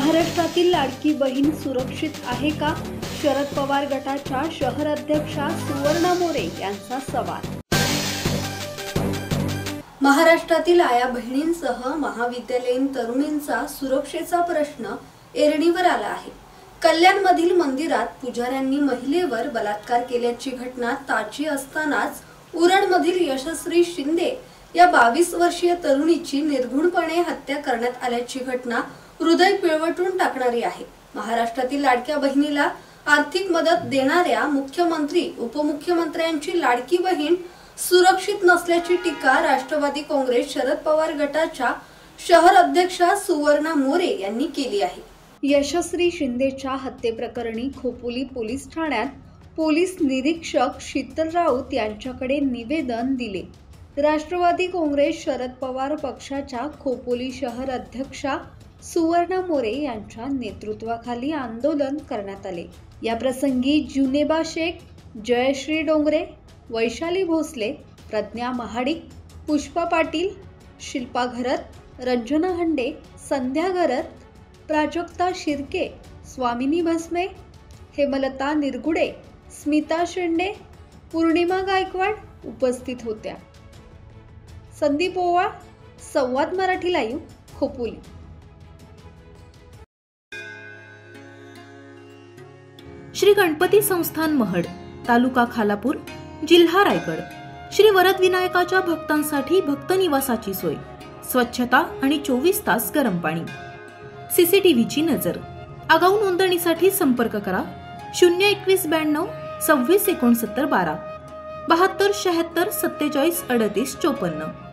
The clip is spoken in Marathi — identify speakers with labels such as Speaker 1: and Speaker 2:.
Speaker 1: महाराष्ट्रातील लाडकी बहीण सुरक्षित आहे का? शरद पवार गटाच्या शहर अध्यक्षा सुवर्णा मोरे यांचा सवाल। महाराष्ट्रातील आया बहिणींसह महाविद्यालयीन तरुणींचा सुरक्षेचा प्रश्न ऐरणीवर आला आहे। कल्याणमधील मंदिरात पुजाऱ्यांनी महिलेवर बलात्कार केल्याची घटना ताजी असतानाच उरणमधील यशस्वी शिंदे या 22 वर्षीय तरुणीची निर्घृणपणे हत्या करण्यात आल्याची घटना हृदय पिळवटून टाकणारी आहे। महाराष्ट्रातील लाडक्या बहिणीला आर्थिक मदत देणाऱ्या मुख्यमंत्री उपमुख्यमंत्र्यांची लाडकी बहीण सुरक्षित नसल्याची टीका राष्ट्रवादी काँग्रेस शरद पवार गटाच्या शहर अध्यक्षा सुवर्णा मोरे यांनी केली आहे। यशस्वी शिंदेच्या हत्येप्रकरणी खोपोली पोलीस ठाण्यात पोलीस निरीक्षक शीतल राऊत यांच्याकडे निवेदन दिले। राष्ट्रवादी काँग्रेस शरद पवार पक्षाच्या खोपोली शहर अध्यक्षा सुवर्णा मोरे यांच्या नेतृत्वाखाली आंदोलन करण्यात आले। या प्रसंगी जुनेबा शेख, जयश्री डोंगरे, वैशाली भोसले, प्रज्ञा महाडिक, पुष्पा पाटील, शिल्पा घरत, रंजना हंडे, संध्या घरत, प्राजक्ता शिर्के, स्वामिनी भस्मे, हेमलता निरगुडे, स्मिता शेंडे, पूर्णिमा गायकवाड उपस्थित होत्या। संदीप ओवाळ, संवाद मराठी लाईव्ह, खोपोली।
Speaker 2: श्री गणपती संस्थान महड, तालुका खालापूर, जिल्हा रायगड। श्री वरद विनायकाच्या भक्तांसाठी भक्त निवासाची सोय, स्वच्छता आणि 24 तास गरम पाणी, सीसीटीव्हीची नजर। आगाऊ नोंदणीसाठी संपर्क करा 021 92 26 69 12 72 76 47 38 54।